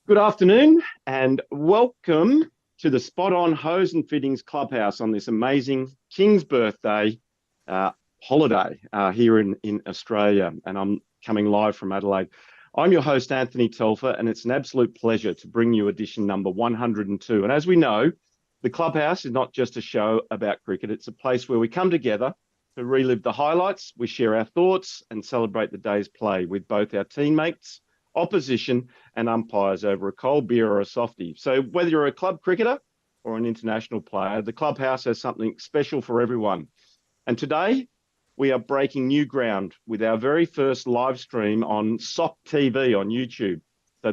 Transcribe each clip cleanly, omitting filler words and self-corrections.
Good afternoon and welcome to the Spot On Hose and Fittings Clubhouse on this amazing King's Birthday holiday here in Australia. And I'm coming live from Adelaide. I'm your host, Anthony Telfer, and it's an absolute pleasure to bring you edition number 102. And as we know, the Clubhouse is not just a show about cricket. It's a place where we come together to relive the highlights, we share our thoughts and celebrate the day's play with both our teammates, opposition and umpires over a cold beer or a softie. So whether you're a club cricketer or an international player, the Clubhouse has something special for everyone. And today we are breaking new ground with our very first live stream on SOC TV on YouTube. So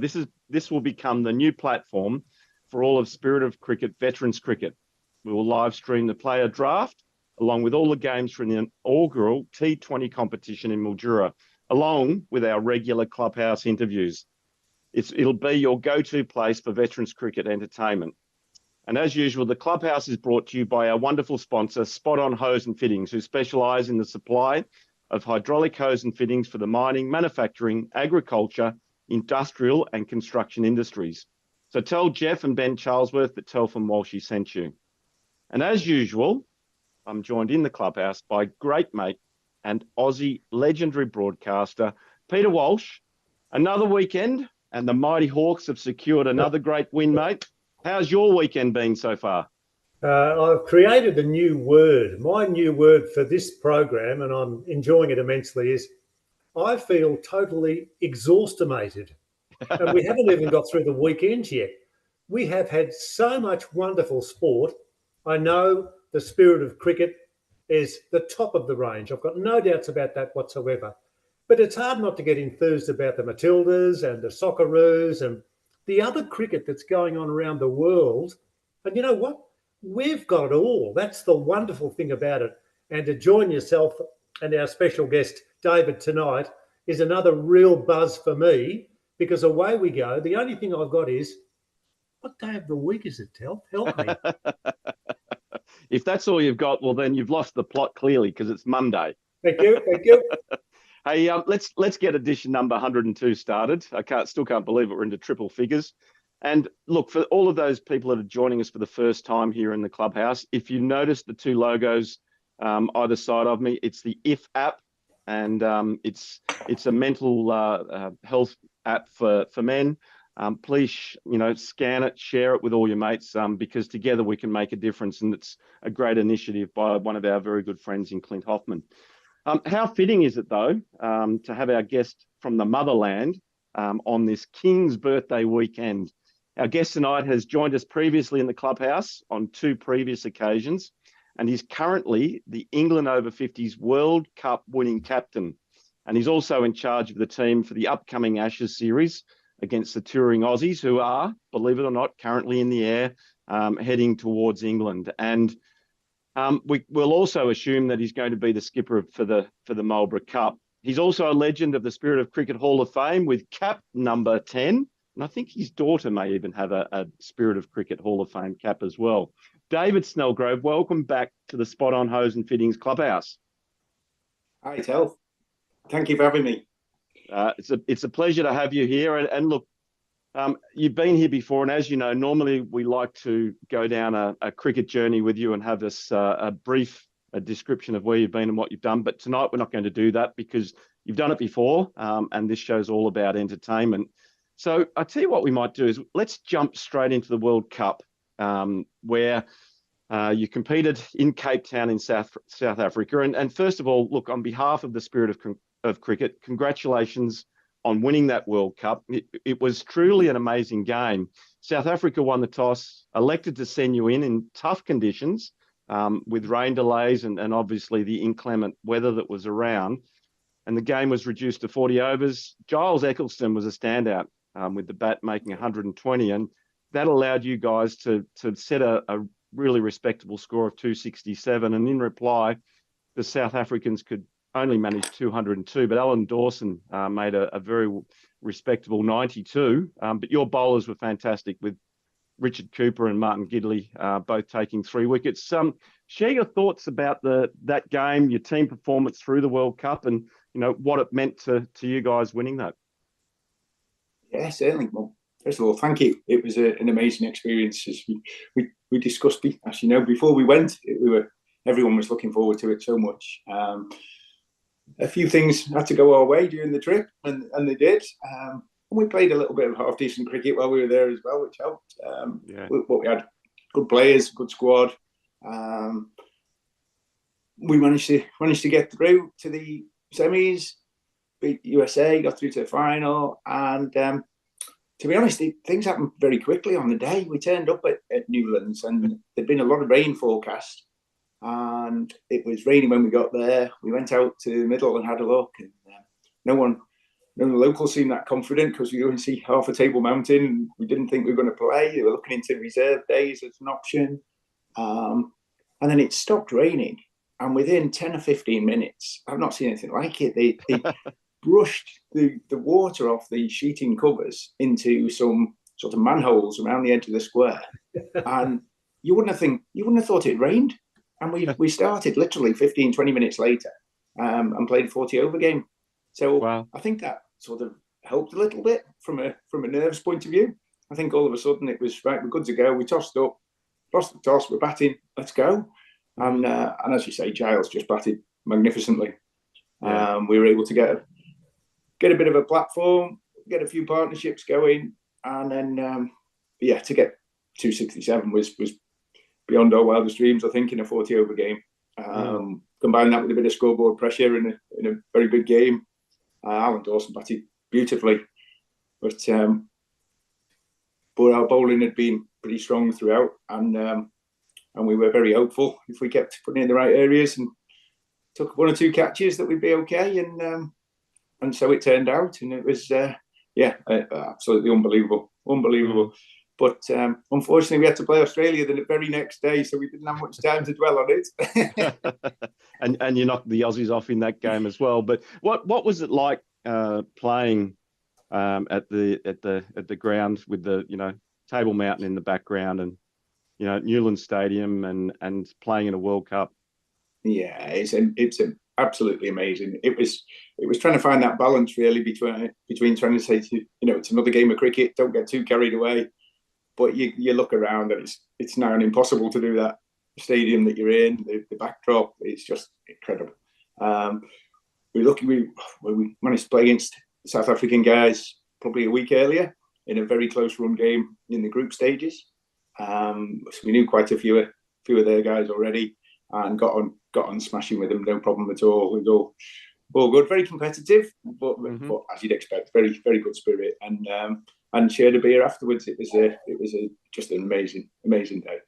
this will become the new platform for all of Spirit of Cricket Veterans Cricket. We will live stream the player draft along with all the games from the inaugural T20 competition in Mildura, along with our regular Clubhouse interviews. It'll be your go-to place for veterans cricket entertainment. And as usual, the Clubhouse is brought to you by our wonderful sponsor, Spot On Hose and Fittings, who specialise in the supply of hydraulic hose and fittings for the mining, manufacturing, agriculture, industrial and construction industries. So tell Jeff and Ben Charlesworth that Telfer and Walshy sent you. And as usual, I'm joined in the Clubhouse by great mate and Aussie legendary broadcaster, Peter Walsh. Another weekend, and the Mighty Hawks have secured another great win, mate. How's your weekend been so far? I've created a new word. My new word for this program, and I'm enjoying it immensely, is I feel totally exhaustimated. And we haven't even got through the weekend yet. We have had so much wonderful sport. I know the spirit of cricket is the top of the range. I've got no doubts about that whatsoever. But it's hard not to get enthused about the Matildas and the Socceroos and the other cricket that's going on around the world. And you know what? We've got it all. That's the wonderful thing about it. And to join yourself and our special guest, David, tonight is another real buzz for me because away we go. The only thing I've got is, what day of the week is it, Tel? Help me. If that's all you've got, well, then you've lost the plot clearly because it's Monday. Thank you. Thank you. Hey, let's get edition number 102 started. Still can't believe it. We're into triple figures. And look, for all of those people that are joining us for the first time here in the Clubhouse, if you notice the two logos either side of me, it's the IF app, and it's a mental health app for men. Please, scan it, share it with all your mates, because together we can make a difference. And it's a great initiative by one of our very good friends in Clint Hoffman. How fitting is it, though, to have our guest from the motherland on this King's Birthday weekend? Our guest tonight has joined us previously in the Clubhouse on two previous occasions, and he's currently the England Over 50s World Cup winning captain. And he's also in charge of the team for the upcoming Ashes series against the touring Aussies, who are, believe it or not, currently in the air, heading towards England. And we'll also assume that he's going to be the skipper for the Marlborough Cup. He's also a legend of the Spirit of Cricket Hall of Fame with cap number 10. And I think his daughter may even have a Spirit of Cricket Hall of Fame cap as well. David Snellgrove, welcome back to the Spot On Hose and Fittings Clubhouse. Hi, Tel. Thank you for having me. It's a pleasure to have you here. And look, you've been here before, and as you know, normally we like to go down a cricket journey with you and have this a brief description of where you've been and what you've done. But tonight we're not going to do that because you've done it before, and this show's all about entertainment. So I tell you what we might do is let's jump straight into the World Cup, where you competed in Cape Town in South Africa. And first of all, look, on behalf of the Spirit of Cricket, congratulations on winning that World Cup. It was truly an amazing game. South Africa won the toss, elected to send you in tough conditions, with rain delays and obviously the inclement weather that was around. And the game was reduced to 40 overs. Giles Eccleston was a standout, with the bat making 120. And that allowed you guys to set a really respectable score of 267. And in reply, the South Africans could only managed 202, but Alan Dawson made a very respectable 92. But your bowlers were fantastic, with Richard Cooper and Martin Gidley both taking 3 wickets. Share your thoughts about that game, your team performance through the World Cup, and what it meant to you guys winning that. Yeah, certainly. Well, first of all, thank you. It was an amazing experience. As we discussed, as you know, before we went, everyone was looking forward to it so much. A few things had to go our way during the trip, and they did. And we played a little bit of half decent cricket while we were there as well, which helped. But we had good players, good squad. We managed to get through to the semis, beat USA, got through to the final, and to be honest, things happened very quickly on the day. We turned up at Newlands, and there'd been a lot of rain forecast, and it was raining when we got there. We went out to the middle and had a look, and none of the locals seemed that confident because we only see half a Table Mountain, and we didn't think we were going to play. They were looking into reserve days as an option, and then it stopped raining. And within 10 or 15 minutes, I've not seen anything like it. They brushed the water off the sheeting covers into some sort of manholes around the edge of the square. And you wouldn't have thought it rained. And we started literally 15, 20 minutes later and played a 40 over game. So wow. I think that sort of helped a little bit from a nerves point of view. I think all of a sudden it was, right, we're good to go. We tossed up, lost the toss, we're batting, let's go. And as you say, Giles just batted magnificently. Yeah. We were able to get a bit of a platform, get a few partnerships going, and then to get 267 was beyond our wildest dreams. I think in a 40 over game, combine that with a bit of scoreboard pressure in a very big game. Alan Dawson batted beautifully, but our bowling had been pretty strong throughout, and we were very hopeful if we kept putting in the right areas and took one or two catches that we'd be okay. And so it turned out, and it was, absolutely unbelievable. But unfortunately, we had to play Australia the very next day, so we didn't have much time to dwell on it. and you knocked the Aussies off in that game as well. But what was it like playing at the ground with the Table Mountain in the background and Newlands Stadium and playing in a World Cup? Yeah, it's absolutely amazing. It was trying to find that balance really between trying to say it's another game of cricket, don't get too carried away, but you look around and it's now impossible to do that. The stadium that you're in, the backdrop, it's just incredible. We managed to play against South African guys probably a week earlier in a very close run game in the group stages. So we knew quite a few of their guys already, and got on smashing with them, no problem at all. It was all good, very competitive, but as you'd expect, very very good spirit, and shared a beer afterwards. It was just an amazing day.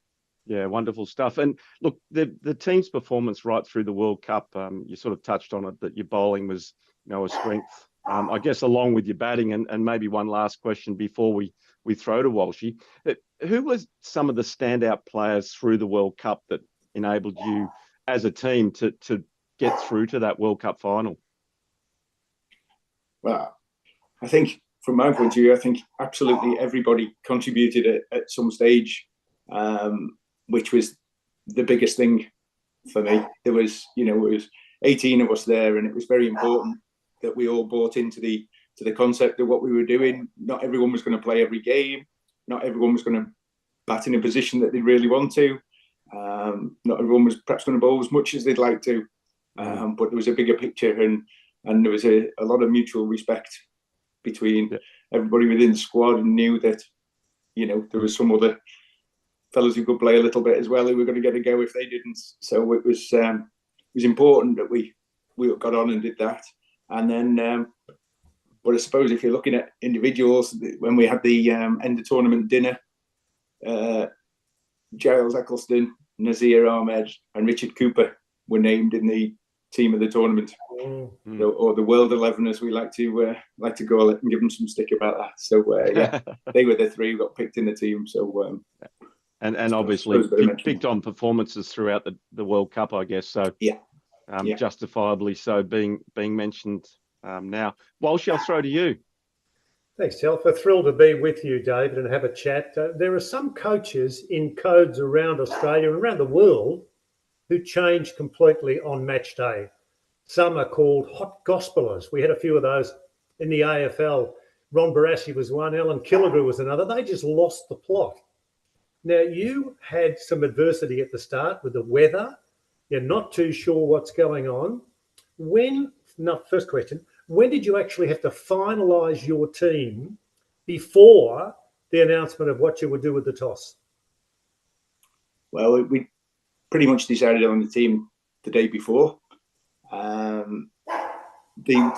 Yeah, wonderful stuff. And look, the team's performance right through the World Cup, you sort of touched on it, that your bowling was a strength. I guess along with your batting, and maybe one last question before we throw to Walshy. Who was some of the standout players through the World Cup that enabled you as a team to get through to that World Cup final? Well, I think from my point of view, I think absolutely everybody contributed at some stage, which was the biggest thing for me. There was, it was 18 of us there, and it was very important that we all bought into the concept of what we were doing. Not everyone was going to play every game. Not everyone was going to bat in a position that they really want to. Not everyone was perhaps going to bowl as much as they'd like to. But there was a bigger picture, and there was a lot of mutual respect between everybody within the squad, and knew that, there was some other fellas who could play a little bit as well who were going to get a go if they didn't. So it was important that we got on and did that. And then, but I suppose if you're looking at individuals, when we had the end of tournament dinner, Giles Eccleston, Nazir Ahmed, and Richard Cooper were named in the team of the tournament, or the World 11, as we like to call it, and give them some stick about that. So they were the three who got picked in the team. So and obviously picked on performances throughout the World Cup, I guess. So justifiably so being mentioned now. Walsh, I'll throw to you. Thanks, Telf. We're thrilled to be with you, David, and have a chat. There are some coaches in codes around Australia and around the world who change completely on match day. Some are called hot gospelers. We had a few of those in the AFL. Ron Barassi was one, Alan Killigrew was another. They just lost the plot. Now, you had some adversity at the start with the weather. You're not too sure what's going on. First question, when did you actually have to finalise your team before the announcement of what you would do with the toss? Well, we pretty much decided on the team the day before. The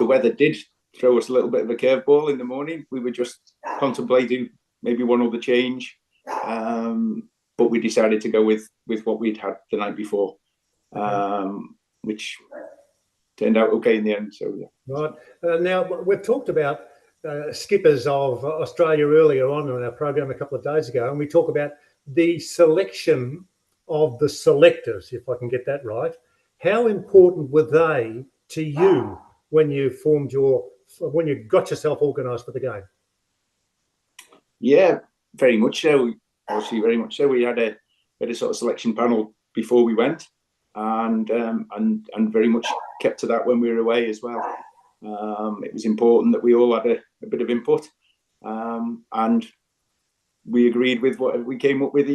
weather did throw us a little bit of a curveball in the morning. We were just contemplating maybe one other change, but we decided to go with what we'd had the night before, which turned out okay in the end. So yeah. Right. Now, we've talked about skippers of Australia earlier on in our program a couple of days ago, and we talk about the selection of the selectors, if I can get that right. How important were they to you when you got yourself organised for the game? Yeah, very much so. Obviously, very much so. We had a sort of selection panel before we went, and very much kept to that when we were away as well. It was important that we all had a bit of input, and we agreed with what we came up with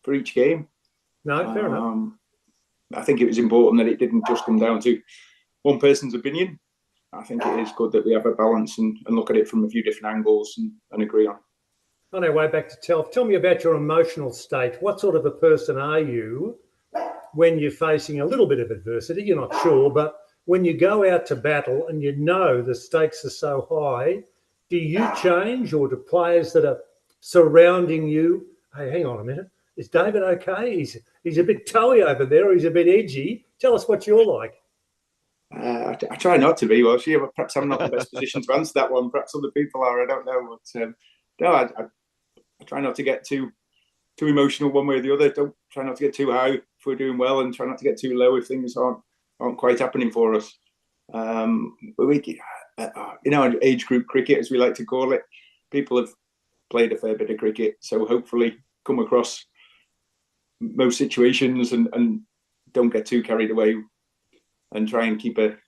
for each game. No, fair enough. I think it was important that it didn't just come down to one person's opinion. I think it is good that we have a balance and look at it from a few different angles and agree on. On our way back to Telf, tell me about your emotional state. What sort of a person are you when you're facing a little bit of adversity? You're not sure, but when you go out to battle and you know the stakes are so high, do you change, or do players that are surrounding you, hey, hang on a minute, is David okay? He's a bit toey over there, or he's a bit edgy. Tell us what you're like. I try not to be. Well, perhaps I'm not in the best position to answer that one. Perhaps other people are. I don't know. But no, I try not to get too emotional one way or the other. Don't try not to get too high if we're doing well, and try not to get too low if things aren't quite happening for us. But we, in our age group cricket, as we like to call it, people have played a fair bit of cricket, so hopefully come across most situations and don't get too carried away, and try and keep a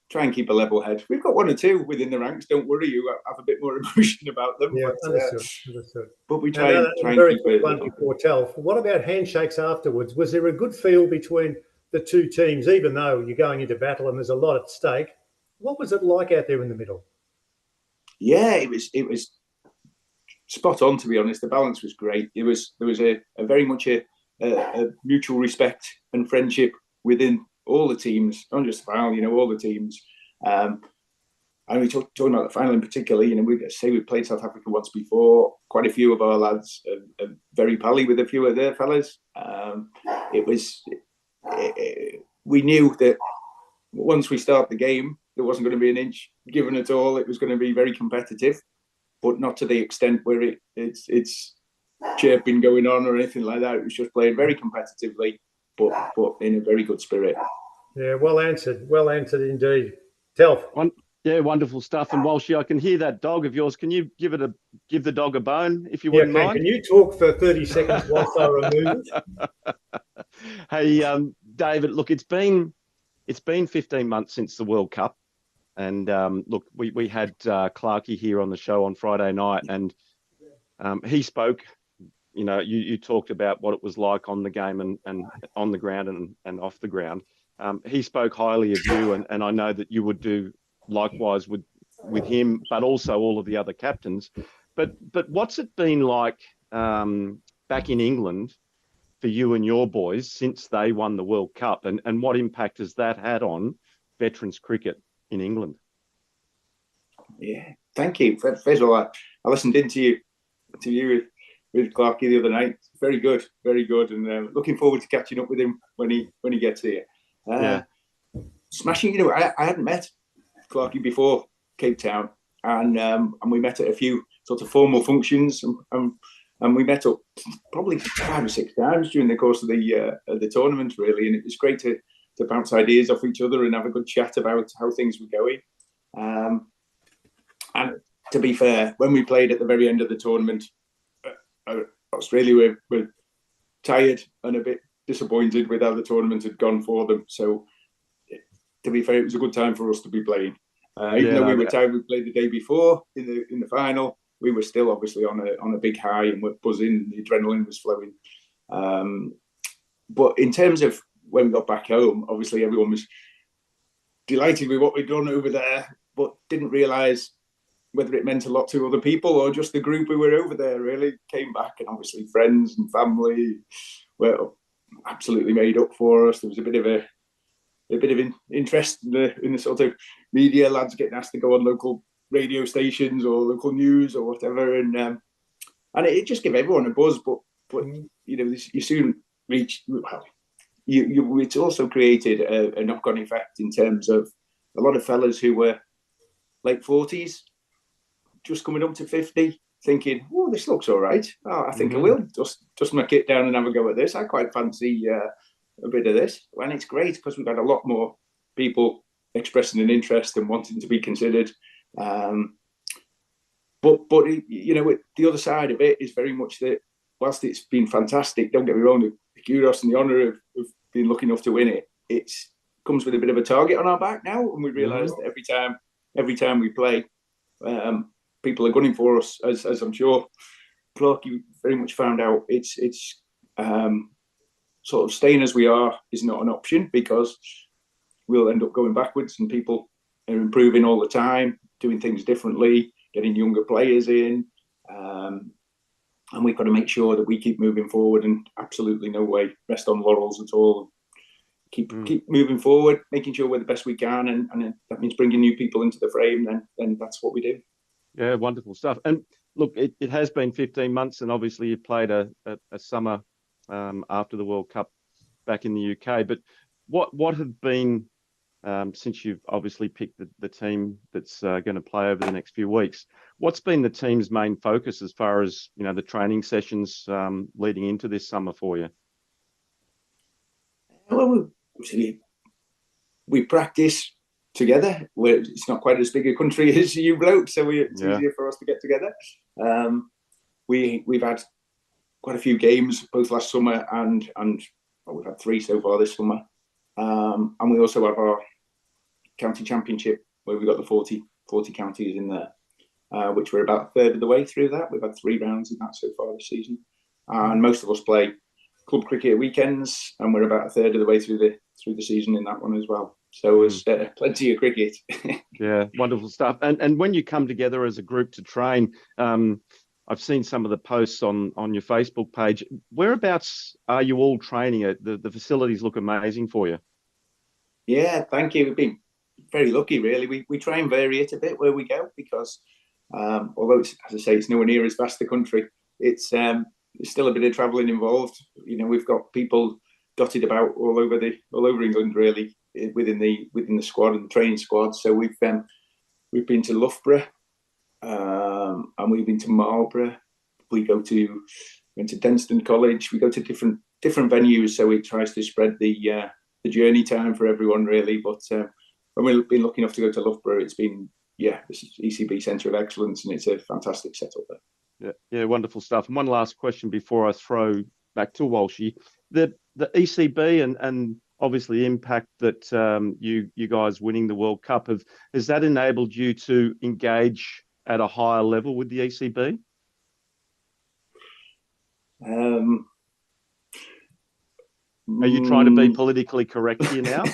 level head. We've got one or two within the ranks. Don't worry, you have a bit more emotion about them. Yeah, but, understood. But we try and very keep it. One before Telf. What about handshakes afterwards? Was there a good feel between the two teams, even though you're going into battle and there's a lot at stake? What was it like out there in the middle? Yeah, it was spot on, to be honest. The balance was great. There was a very much a mutual respect and friendship within all the teams, not just the final, all the teams. And we talking about the final in particular, we played South Africa once before. Quite a few of our lads are very pally with a few of their fellas. We knew that once we start the game, there wasn't going to be an inch given at all. It was going to be very competitive, but not to the extent where it's chirping going on or anything like that. It was just played very competitively, but in a very good spirit. Yeah, well answered indeed. Telf. Yeah, wonderful stuff. And Walshy, I can hear that dog of yours. Can you give the dog a bone, if you wouldn't mind? Can you talk for 30 seconds whilst I remove it? Hey, David, look, it's been 15 months since the World Cup. And look, we had Clarkey here on the show on Friday night, and he spoke. You talked about what it was like on the game and on the ground and off the ground. He spoke highly of you, and I know that you would do likewise with him, but also all of the other captains. But what's it been like back in England for you and your boys since they won the World Cup, and what impact has that had on veterans cricket in England? Yeah, thank you. First of all, I listened into you with Clarkey the other night. Very good, and looking forward to catching up with him when he gets here. Smashing. I hadn't met Clarkey before Cape Town, and we met at a few sort of formal functions, and we met up probably 5 or 6 times during the course of the tournament, really. And it was great to bounce ideas off each other and have a good chat about how things were going. And to be fair, when we played at the very end of the tournament, Australia were tired and a bit disappointed with how the tournament had gone for them. So, to be fair, it was a good time for us to be playing. Even though we were tired, we played the day before in the final. We were still obviously on a big high and we're buzzing. The adrenaline was flowing. But in terms of when we got back home, obviously everyone was delighted with what we'd done over there, but didn't realise whether it meant a lot to other people or just the group who were over there. Really came back, and obviously friends and family were absolutely made up for us. There was a bit of interest in the sort of media, lads getting asked to go on local radio stations or local news or whatever, and it just gave everyone a buzz. But you know, you soon reach. Well, it's also created a knock-on effect in terms of a lot of fellas who were late 40s, just coming up to 50, thinking, "Oh, this looks all right. Oh, I think I will just my kit down and have a go at this. I quite fancy a bit of this." And it's great because we've had a lot more people expressing an interest and wanting to be considered. But you know, the other side of it is very much that whilst it's been fantastic, don't get me wrong, the kudos and the honour of being lucky enough to win it, it comes with a bit of a target on our back now, and we realise that every time we play, people are gunning for us, as I'm sure Clark, you very much found out. It's sort of staying as we are is not an option, because we'll end up going backwards, and people are improving all the time, doing things differently, getting younger players in, and we've got to make sure that we keep moving forward and absolutely no way rest on laurels at all. Keep moving forward, making sure we're the best we can, and that means bringing new people into the frame. Then that's what we do. Yeah, wonderful stuff. And look, it has been 15 months, and obviously you played a summer after the World Cup back in the UK. But what have been, since you've obviously picked the team that's going to play over the next few weeks, what's been the team's main focus as far as, you know, the training sessions leading into this summer for you? Well, we practice together. It's not quite as big a country as you blokes, so it's easier for us to get together. We've had quite a few games both last summer and we've had 3 so far this summer. And we also have our county championship where we've got the 40 counties in there, which we're about a third of the way through that. We've had 3 rounds in that so far this season. And most of us play club cricket at weekends, and we're about a third of the way through the season in that one as well. So there's plenty of cricket. Yeah, wonderful stuff. And when you come together as a group to train, I've seen some of the posts on your Facebook page. Whereabouts are you all training at? The facilities look amazing for you. Yeah, thank you. We've been very lucky, really. We try and vary it a bit where we go, because although it's, as I say, it's nowhere near as vast a country, it's still a bit of travelling involved. You know, we've got people dotted about all over England, really, within the squad and the training squad. So we've been to Loughborough, and we've been to Marlborough. We went to Denstone College. We go to different venues, so it tries to spread the journey time for everyone, really. But when we've been lucky enough to go to Loughborough, it's been this is ECB Centre of Excellence, and it's a fantastic setup there. Yeah, wonderful stuff. And one last question before I throw back to Walshy. The ECB and obviously impact that you guys winning the World Cup, has that enabled you to engage at a higher level with the ECB? Are you trying to be politically correct here now?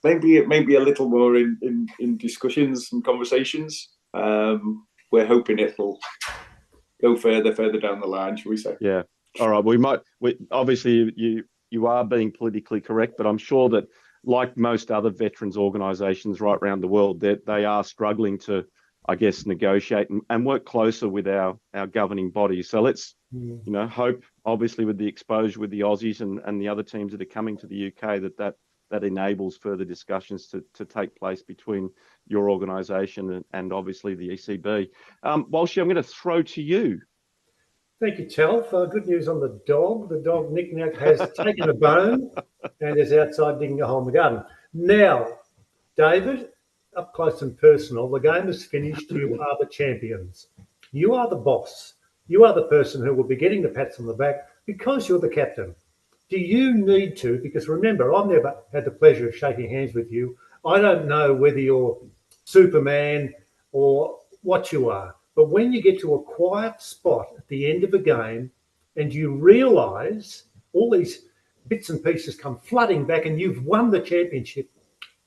Maybe a little more in discussions and conversations. We're hoping it'll go further down the line, shall we say? Yeah. All right. Obviously you are being politically correct, but I'm sure that, like most other veterans organisations right around the world, they are struggling to, I guess, negotiate and work closer with our governing bodies. So let's, hope, obviously, with the exposure with the Aussies and the other teams that are coming to the UK, that enables further discussions to take place between your organisation and obviously the ECB. Walshy, I'm going to throw to you. Thank you, Telf. Good news on the dog. The dog, Nick Nack, has taken a bone and is outside digging a hole in the garden. Now, David, up close and personal, the game is finished. You are the champions. You are the boss. You are the person who will be getting the pats on the back because you're the captain. do you need to, because remember, I've never had the pleasure of shaking hands with you. I don't know whether you're Superman or what you are, but when you get to a quiet spot at the end of a game and you realise all these bits and pieces come flooding back and you've won the championship,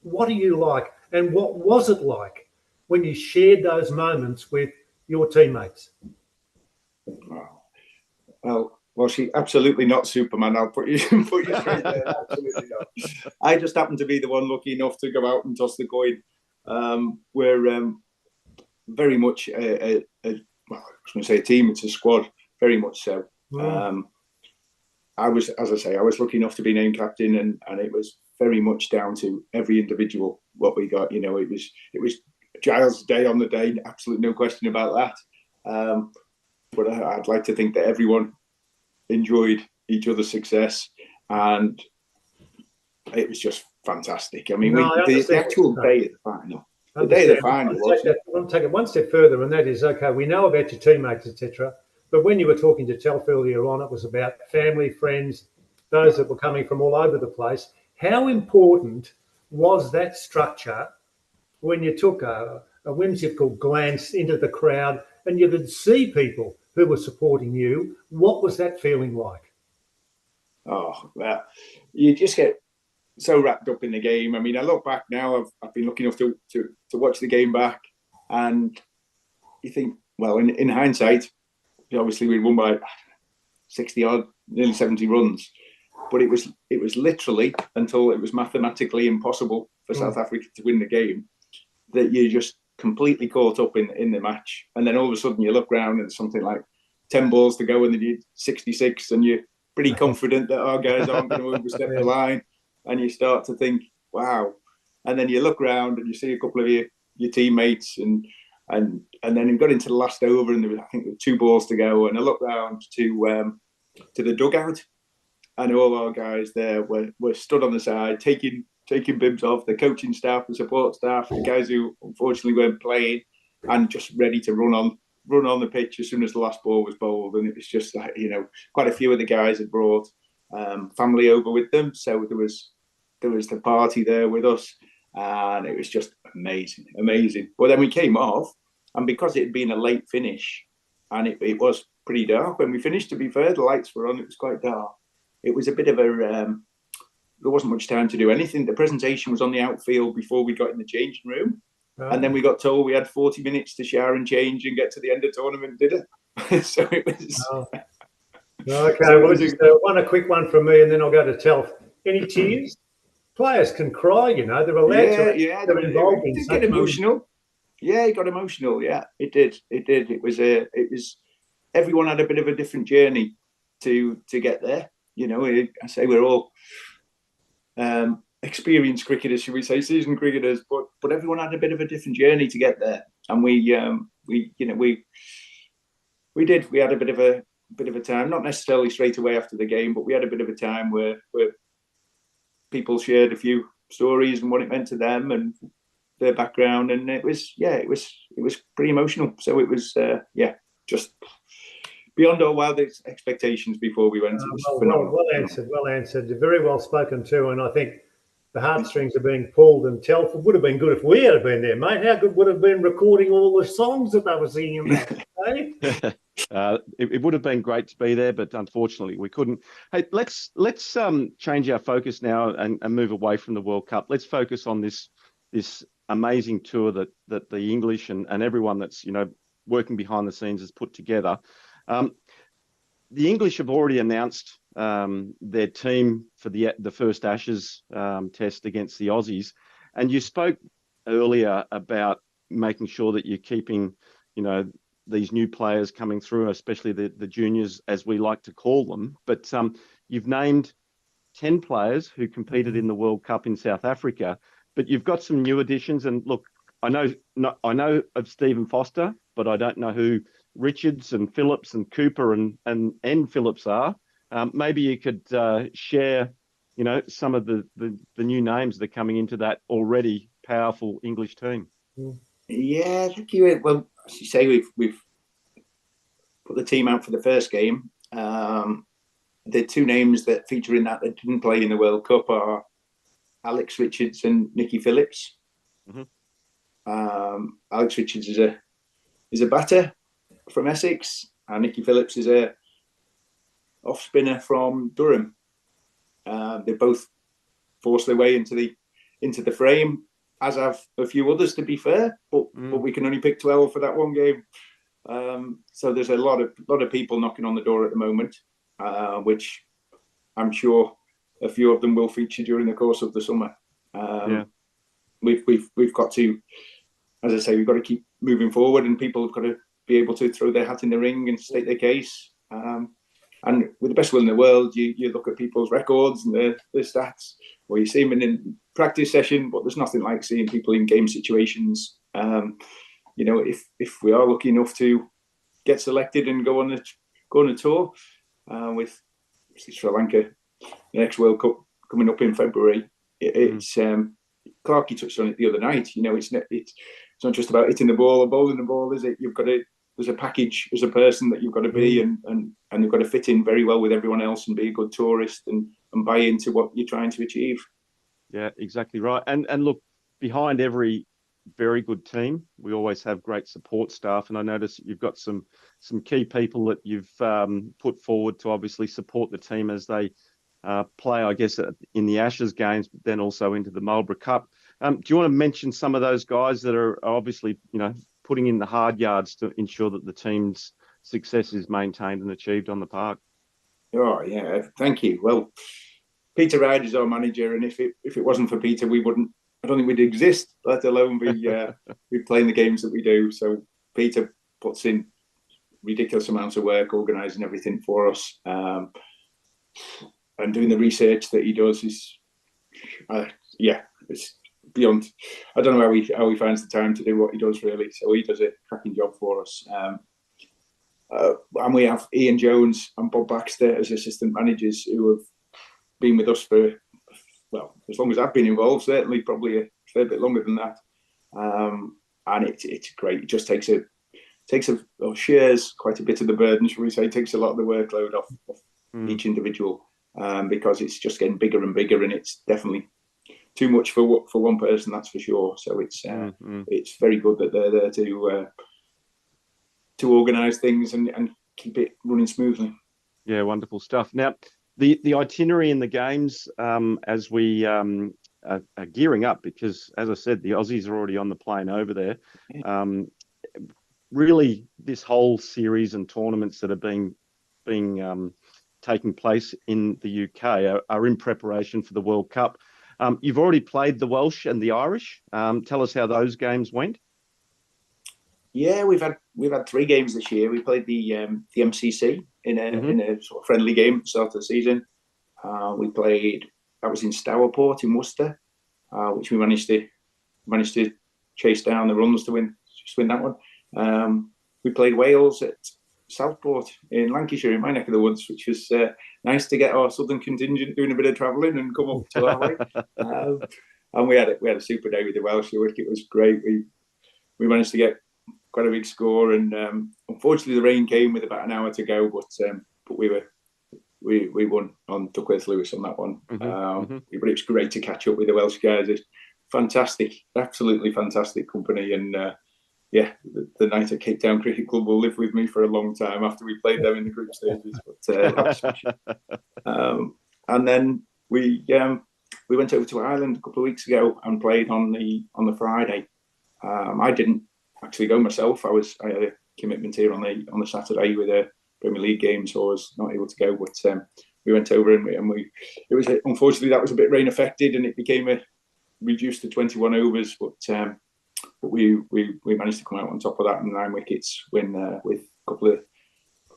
what do you like? And what was it like when you shared those moments with your teammates? Well, she absolutely not Superman. I'll put you straight there. Absolutely not. I just happened to be the one lucky enough to go out and toss the coin. We're very much I was going to say a team. It's a squad, very much so. I was, as I say, I was lucky enough to be named captain, and it was very much down to every individual what we got. You know, it was Giles' day on the day, absolutely no question about that. But I'd like to think that everyone enjoyed each other's success, and it was just fantastic. I mean, the actual day of the final. The day of the final I'll take it one step further, and that is, okay, we know about your teammates, etc. But when you were talking to Telf earlier on, it was about family, friends, those that were coming from all over the place. How important was that structure when you took a whimsical glance into the crowd and you could see people who were supporting you? What was that feeling like? Oh, well, you just get so wrapped up in the game. I mean, I look back now, I've been lucky enough to watch the game back, and you think, well, in hindsight, obviously we won by 60 odd, nearly 70 runs, but it was literally until it was mathematically impossible for South Africa to win the game that you just completely caught up in the match. And then all of a sudden you look around and it's something like 10 balls to go and they did 66, and you're pretty confident that our guys aren't going to overstep the line. And you start to think, wow. And then you look around and you see a couple of your teammates, and then it got into the last over, and I think there were 2 balls to go. And I looked round to the dugout, and all our guys there were stood on the side, taking bibs off, the coaching staff, the support staff, the guys who unfortunately weren't playing, and just ready to run on the pitch as soon as the last ball was bowled. And it was just like, you know, quite a few of the guys had brought family over with them, so there was the party there with us, and it was just amazing. But then we came off, and because it had been a late finish, and it was pretty dark when we finished, to be fair, the lights were on, it was quite dark. It was a bit of a there wasn't much time to do anything. The presentation was on the outfield before we got in the changing room. And then we got told we had 40 minutes to shower and change and get to the end of the tournament, did it? So it was... Okay, so well, just a quick one from me, and then I'll go to Telf. Any tears? Players can cry, you know. They're allowed to. Yeah, they're involved. It did get emotional. Yeah, it got emotional. Yeah, it did. It was. Everyone had a bit of a different journey to get there. You know, I say we're all experienced cricketers, should we say, seasoned cricketers, but everyone had a bit of a different journey to get there, and we had a bit of a time, not necessarily straight away after the game, but we had a bit of a time where people shared a few stories and what it meant to them and their background, and it was pretty emotional. So it was just beyond our wildest expectations before we went. Well answered, very well spoken too, and I think the heartstrings are being pulled. And Telf, it would have been good if we had been there, mate. How good would have been recording all the songs that they were singing about, eh? It would have been great to be there, but unfortunately we couldn't. Hey, let's change our focus now and move away from the World Cup. Let's focus on this amazing tour that the English and everyone that's, you know, working behind the scenes has put together. The English have already announced their team for the first Ashes test against the Aussies, and you spoke earlier about making sure that you're keeping, you know, these new players coming through, especially the juniors, as we like to call them. But you've named 10 players who competed in the World Cup in South Africa, but you've got some new additions. And look, I know of Stephen Foster, but I don't know who Richards and Phillips and Cooper and Phillips are. Maybe you could share, you know, some of the new names that are coming into that already powerful English team. Yeah, thank you. Well, as you say, we've put the team out for the first game. the two names that feature in that didn't play in the World Cup are Alex Richards and Nicky Phillips. Mm-hmm. Alex Richards is a batter from Essex, and Nicky Phillips is a off spinner from Durham. They both forced their way into the frame, as have a few others, to be fair. But we can only pick 12 for that one game. So there's a lot of people knocking on the door at the moment, which I'm sure a few of them will feature during the course of the summer. We've got to, as I say, we've got to keep moving forward, and people have got to be able to throw their hat in the ring and state their case. And with the best will in the world, you look at people's records and their stats, or you see them in practice session, but there's nothing like seeing people in game situations. If we are lucky enough to get selected and go on a tour with Sri Lanka, the next World Cup coming up in February, it's Clarkey touched on it the other night. It's not just about hitting the ball or bowling the ball, is it? There's a package as a person that you've got to be, and you've got to fit in very well with everyone else and be a good tourist and buy into what you're trying to achieve. Yeah, exactly right. And look, behind every very good team, we always have great support staff. And I notice you've got some key people that you've put forward to obviously support the team as they play, I guess, in the Ashes games, but then also into the Marlborough Cup. Do you want to mention some of those guys that are obviously, putting in the hard yards to ensure that the team's success is maintained and achieved on the park? Oh, yeah. Thank you. Well, Peter Ryde is our manager, and if it wasn't for Peter, I don't think we'd exist, let alone be playing the games that we do. So Peter puts in ridiculous amounts of work organising everything for us, and doing the research that he does is, it's beyond. I don't know how he finds the time to do what he does, really. So he does a cracking job for us. And we have Ian Jones and Bob Baxter as assistant managers who have been with us for, well, as long as I've been involved, certainly probably a fair bit longer than that. And it's great. It just shares quite a bit of the burden, shall we say, takes a lot of the workload off each individual, because it's just getting bigger and bigger, and it's definitely too much for one person, that's for sure. So it's very good that they're there to organise things and keep it running smoothly. Yeah, wonderful stuff. Now, the itinerary in the games, as we are gearing up, because as I said, the Aussies are already on the plane over there. Really, this whole series and tournaments that are being taking place in the UK are in preparation for the World Cup. You've already played the Welsh and the Irish. Tell us how those games went. Yeah, we've had 3 games this year. We played the MCC in a sort of friendly game at the start of the season. We played, that was in Stourport in Worcester, which we managed to chase down the runs to win that one. We played Wales at Southport in Lancashire, in my neck of the woods, which was nice to get our southern contingent doing a bit of travelling and come up to our way. And we had a super day with the Welsh. The wicket was great. We managed to get quite a big score, and unfortunately the rain came with about an hour to go, but we won on Duckworth Lewis on that one. But it was great to catch up with the Welsh guys. It's fantastic, absolutely fantastic company, and the night at Cape Town Cricket Club will live with me for a long time after we played them in the group stages. But and then we went over to Ireland a couple of weeks ago and played on the Friday. I didn't actually go myself. I had a commitment here on the Saturday with a Premier League game, so I was not able to go. But we went over and it was unfortunately that was a bit rain affected, and it became reduced to 21 overs. But we managed to come out on top of that and 9 wickets with a couple of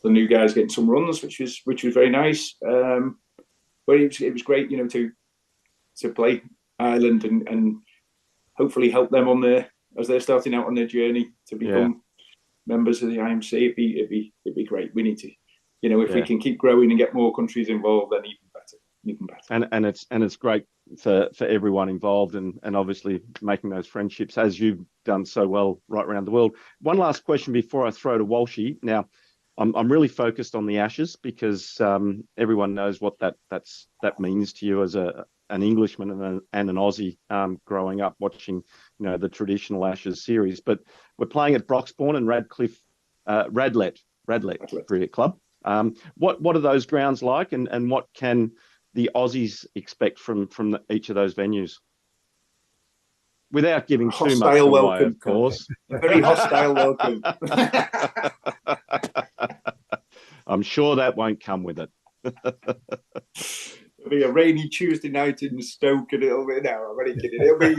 the new guys getting some runs, which was very nice. But it was great, to play Ireland and hopefully help them as they're starting out on their journey to become members of the IMC. It'd be great. We need to, if we can keep growing and get more countries involved, then even better. And it's great for everyone involved, and obviously making those friendships as you've done so well right around the world. One last question before I throw to Walshy. Now, I'm really focused on the Ashes because everyone knows what that means to you as an Englishman and an Aussie growing up watching, the traditional Ashes series. But we're playing at Broxbourne and Radlett Cricket Club. What are those grounds like, and what can the Aussies expect from each of those venues? Without giving too much away, welcome, of course. A very hostile welcome. I'm sure that won't come with it. It'll be a rainy Tuesday night in Stoke, and it'll be no. I'm only kidding. It'll be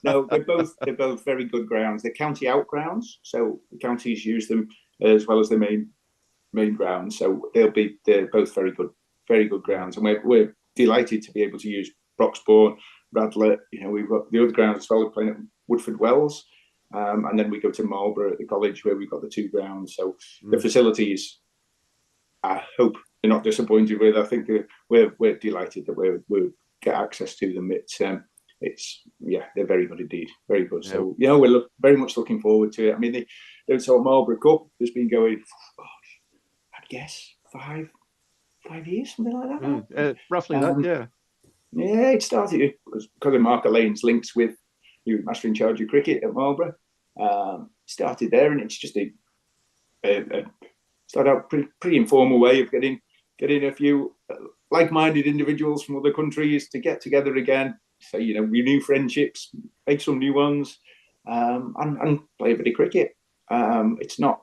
no. They're both very good grounds. They're county out grounds, so the counties use them as well as the main grounds. So they're both very good grounds, and we're delighted to be able to use Broxbourne, Radlett. We've got the other grounds as well. We're playing at Woodford Wells, and then we go to Marlborough at the college where we've got the 2 grounds. So the facilities, I hope they're not disappointed with. I think we're delighted that we get access to them. They're very good indeed, very good. Yeah. So we're very much looking forward to it. I mean, the sort of Marlborough Cup has been going, I'd guess 5 years, something like that. Roughly that, yeah. Yeah, it started because of Mark Alain's links with you, master in charge of cricket at Marlborough. Started there, and it's just started out pretty informal way of getting a few like-minded individuals from other countries to get together again. So renew friendships, make some new ones, and play a bit of cricket. It's not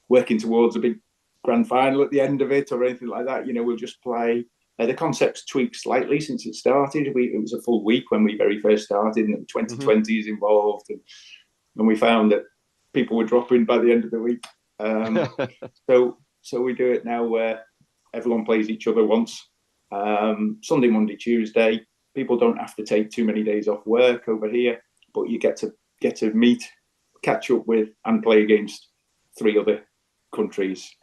working towards a big grand final at the end of it or anything like that. We'll just play. The concept's tweaked slightly since it started. It was a full week when we very first started, and 2020 is involved, and we found that people were dropping by the end of the week. So we do it now where everyone plays each other once. Sunday, Monday, Tuesday. People don't have to take too many days off work over here, but you get to meet, catch up with, and play against 3 other countries.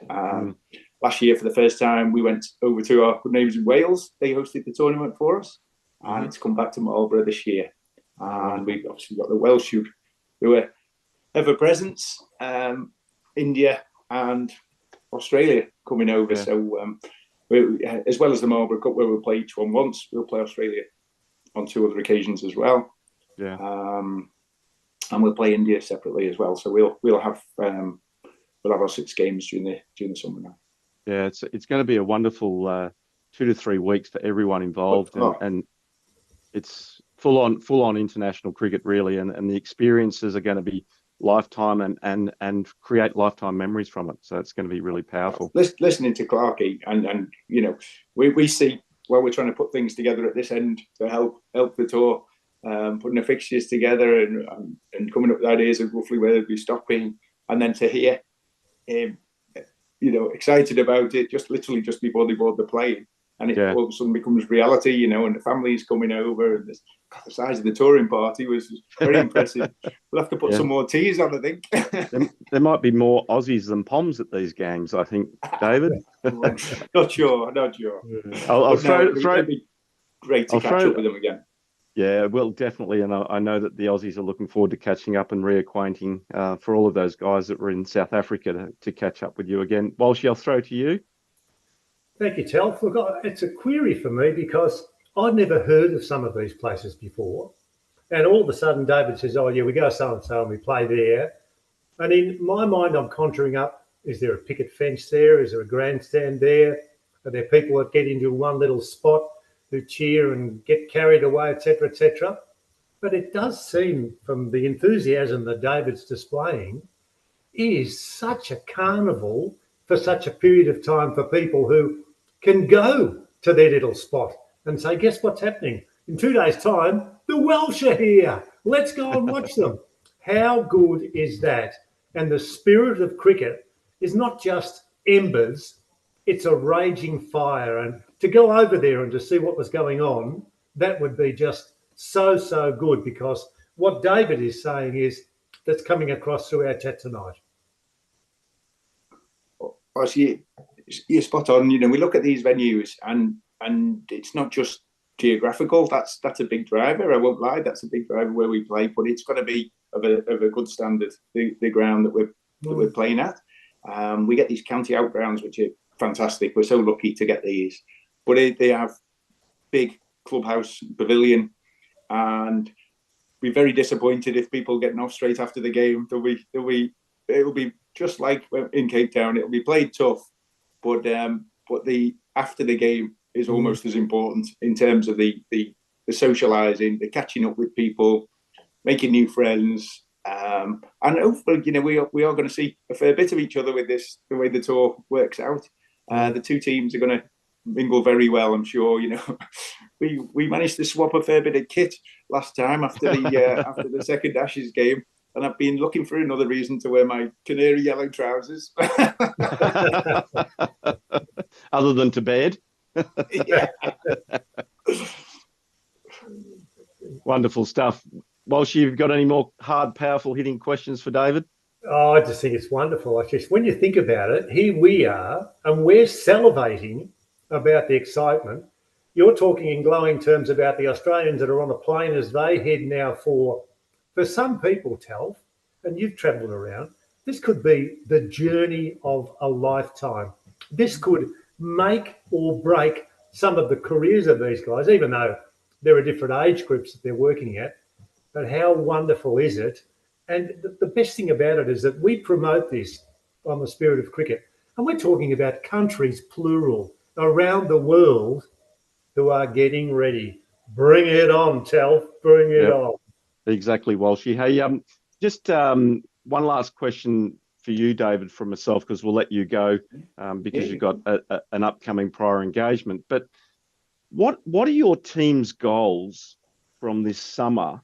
Last year, for the first time, we went over to our good neighbours in Wales. They hosted the tournament for us, and it's come back to Marlborough this year. And we've obviously got the Welsh who are ever present, India and Australia coming over. Yeah. So as well as the Marlborough Cup, where we'll play each one once, we'll play Australia on 2 other occasions as well. Yeah. And we'll play India separately as well. So we'll have our 6 games during the summer now. Yeah, it's going to be a wonderful 2 to 3 weeks for everyone involved, and it's full on international cricket really, and the experiences are going to be lifetime and create lifetime memories from it. So it's going to be really powerful. Listening to Clarkie, and we see while we're trying to put things together at this end to help the tour, putting the fixtures together and coming up with ideas of roughly where they'll be stopping, and then to hear him excited about it just before they board the plane, and it all of a sudden becomes reality, and the family's coming over, and the size of the touring party was very impressive. We'll have to put some more teas on, I think. There might be more Aussies than Poms at these games, I think, David. Not sure. I'll throw. It'd be great to catch up with them again. Yeah, well, definitely. And I know that the Aussies are looking forward to catching up and reacquainting for all of those guys that were in South Africa to catch up with you again. Walshy, I'll throw to you. Thank you, Telf. Look, it's a query for me because I'd never heard of some of these places before. And all of a sudden, David says, oh, yeah, we go so-and-so and we play there. And in my mind, I'm conjuring up, is there a picket fence there? Is there a grandstand there? Are there people that get into one little spot who cheer and get carried away, etc., etc.? But it does seem, from the enthusiasm that David's displaying, is such a carnival for such a period of time for people who can go to their little spot and say, guess what's happening? In 2 days' time, the Welsh are here. Let's go and watch them. How good is that? And the spirit of cricket is not just embers, it's a raging fire. And to go over there and to see what was going on, that would be just so good, because what David is saying is that's coming across through our chat tonight. Well, you're spot on. We look at these venues and it's not just geographical. That's a big driver. I won't lie. That's a big driver where we play, but it's got to be of a good standard. The ground that we're playing at. We get these county outgrounds, which are fantastic. We're so lucky to get these. But they have big clubhouse pavilion, and be very disappointed if people getting off straight after the game. It'll be just like in Cape Town. It'll be played tough, but the after the game is almost as important in terms of the socialising, the catching up with people, making new friends, and hopefully, we are going to see a fair bit of each other with this. The way the tour works out, the two teams are going to mingle very well, I'm sure. We managed to swap a fair bit of kit last time after the second Ashes game, and I've been looking for another reason to wear my canary yellow trousers. Other than to bed. Yeah. Wonderful stuff. Walsh, you've got any more hard, powerful hitting questions for David? Oh, I just think it's wonderful. When you think about it, here we are, and we're salivating about the excitement. You're talking in glowing terms about the Australians that are on a plane as they head now for some people, Tal, and you've travelled around, this could be the journey of a lifetime. This could make or break some of the careers of these guys, even though there are different age groups that they're working at. But how wonderful is it? And the best thing about it is that we promote this on the Spirit of Cricket. And we're talking about countries, plural, around the world who are getting ready. Bring it on, Tal. Bring it on. Exactly, Walshy. Hey, just one last question for you, David, from myself, because we'll let you go because you've got an upcoming prior engagement. But what are your team's goals from this summer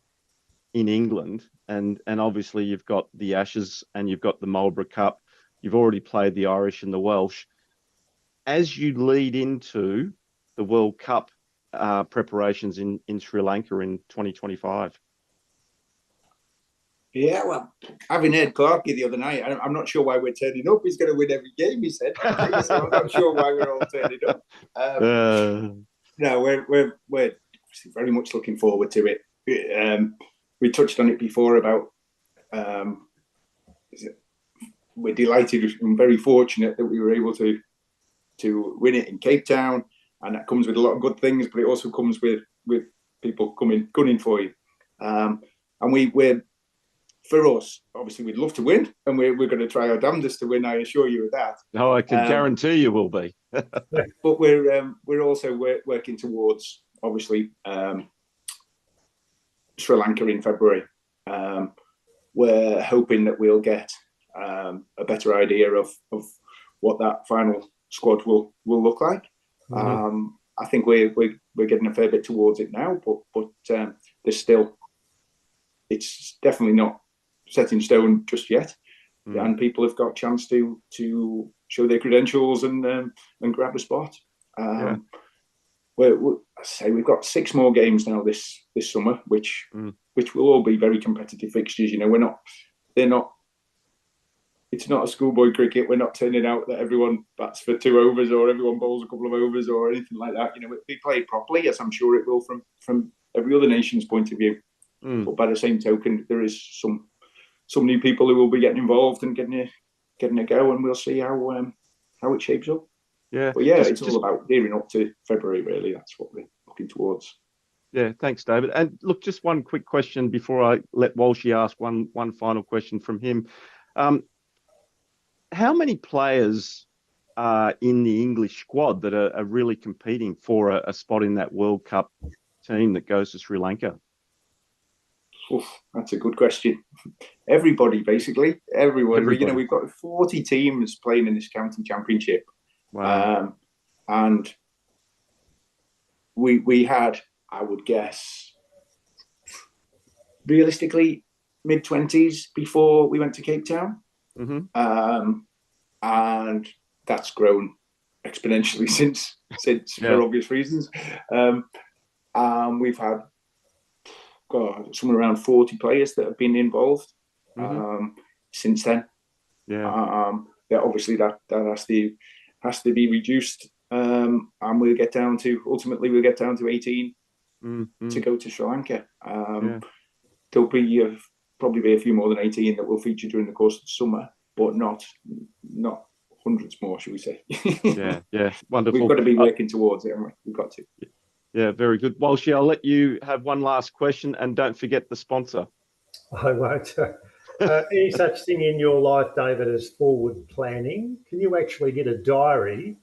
in England? And obviously you've got the Ashes and you've got the Marlborough Cup. You've already played the Irish and the Welsh. As you lead into the World Cup preparations in Sri Lanka in 2025? Yeah, well, having heard Clarkey the other night, I'm not sure why we're turning up. He's going to win every game, he said. So I'm not sure why we're all turning up. No, we're very much looking forward to it. We touched on it before about we're delighted and very fortunate that we were able to win it in Cape Town, and that comes with a lot of good things, but it also comes with people gunning for you. And we're for us, obviously, we'd love to win, and we're going to try our damnedest to win. I assure you of that. Oh, I can guarantee you will be. But we're also working towards, obviously, Sri Lanka in February. We're hoping that we'll get a better idea of what that final squad will look like. Mm-hmm. I think we're getting a fair bit towards it now, but there's still, it's definitely not set in stone just yet. Mm. And people have got a chance to show their credentials and grab a spot. I say we've got 6 more games now this summer, which will all be very competitive fixtures. It's not a schoolboy cricket. We're not turning out that everyone bats for 2 overs or everyone bowls a couple of overs or anything like that. We play properly, as I'm sure it will from every other nation's point of view. But by the same token, there is some new people who will be getting involved and getting a go, and we'll see how it shapes up. Yeah, but it's all about gearing up to February. Really, that's what we're looking towards. Yeah, thanks, David. And look, just one quick question before I let Walshy ask one final question from him. How many players are in the English squad that are really competing for a spot in that World Cup team that goes to Sri Lanka? Oof, that's a good question. Everybody, basically. Everyone. Everybody. We've got 40 teams playing in this county championship. Wow. And we had, I would guess, realistically, mid-20s before we went to Cape Town. Mm-hmm. And that's grown exponentially since for obvious reasons. We've had somewhere around 40 players that have been involved since then. Yeah. Obviously that has to be reduced, and we'll get down to 18 to go to Sri Lanka. There'll be probably be a few more than 18 that will feature during the course of the summer, but not hundreds more, should we say? Yeah, wonderful. We've got to be working towards it, haven't we? We've got to. Yeah, very good. Walshy, I'll let you have one last question, and don't forget the sponsor. I won't. Any such thing in your life, David, as forward planning? Can you actually get a diary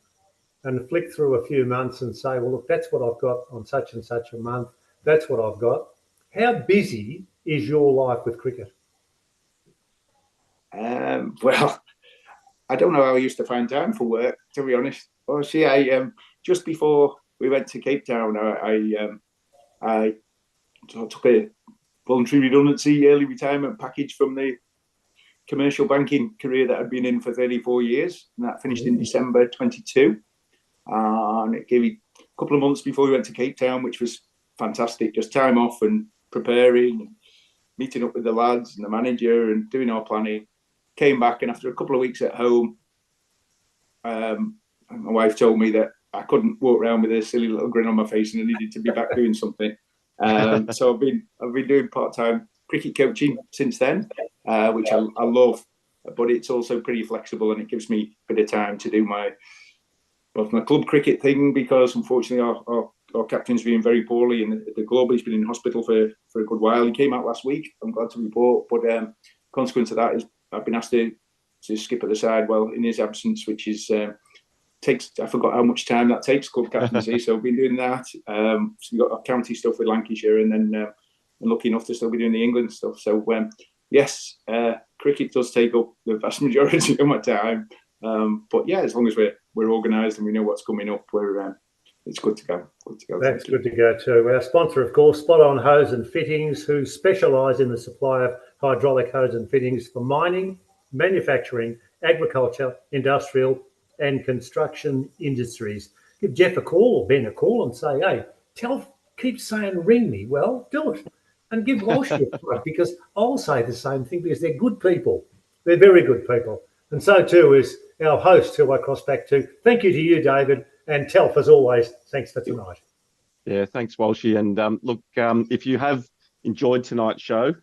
and flick through a few months and say, well, look, that's what I've got on such and such a month. That's what I've got. How busy is your life with cricket? Well, I don't know how I used to find time for work, to be honest. Oh, see, I just before we went to Cape Town, I took a voluntary redundancy, early retirement package from the commercial banking career that I'd been in for 34 years, and that finished in December 22. And it gave me a couple of months before we went to Cape Town, which was fantastic. Just time off and preparing, meeting up with the lads and the manager and doing our planning. Came back, and after a couple of weeks at home, my wife told me that I couldn't walk around with a silly little grin on my face, and I needed to be back doing something. So I've been doing part-time cricket coaching since then, which I love, but it's also pretty flexible, and it gives me a bit of time to do my club cricket thing, because unfortunately our captain's been very poorly, and the Globe, he's been in hospital for a good while. He came out last week, I'm glad to report, but consequence of that is I've been asked to skip at the side in his absence, which is takes, I forgot how much time that takes, club captaincy. So I've been doing that. So we've got our county stuff with Lancashire, and then I'm lucky enough to still be doing the England stuff. So yes, cricket does take up the vast majority of my time. But yeah, as long as we're organised and we know what's coming up, it's good to go. That's good to go too. Our sponsor, of course, Spot On Hose and Fittings, who specialise in the supply of hydraulic hose and fittings for mining, manufacturing, agriculture, industrial and construction industries. Give Jeff a call or Ben a call and say, hey, keep saying ring me. Well, do it. And give Walshy a try, because I'll say the same thing, because they're good people. They're very good people. And so too is our host, who I cross back to. Thank you to you, David, and Telf, as always, thanks for tonight. Yeah, thanks, Walshy. And look, if you have enjoyed tonight's show,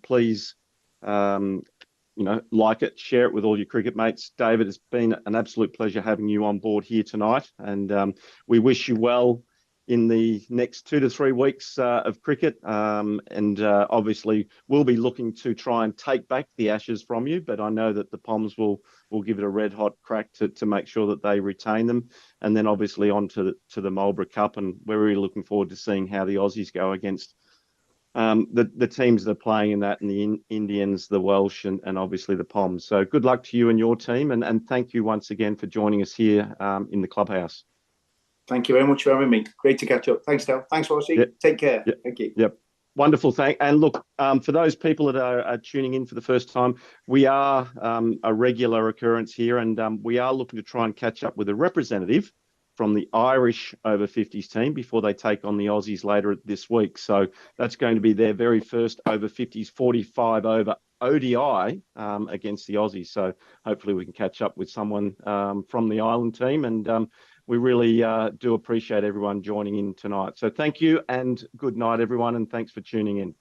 please, like it, share it with all your cricket mates. David, it's been an absolute pleasure having you on board here tonight, and we wish you well in the next 2 to 3 weeks of cricket. And obviously, we'll be looking to try and take back the Ashes from you, but I know that the Poms will give it a red hot crack to make sure that they retain them. And then obviously on to the Marlborough Cup, and we're really looking forward to seeing how the Aussies go against the teams that are playing in that, and the Indians, the Welsh, and obviously the Poms. So good luck to you and your team, and thank you once again for joining us here in the clubhouse. Thank you very much for having me. Great to catch up. Thanks, Del. Thanks, Walshy. Yep. Take care. Yep. Thank you. Yep. Wonderful. And look, for those people that are tuning in for the first time, we are a regular occurrence here, and we are looking to try and catch up with a representative from the Irish over 50s team before they take on the Aussies later this week. So that's going to be their very first over 50s 45 over ODI against the Aussies. So hopefully we can catch up with someone from the Ireland team, and we really do appreciate everyone joining in tonight. So thank you, and good night, everyone, and thanks for tuning in.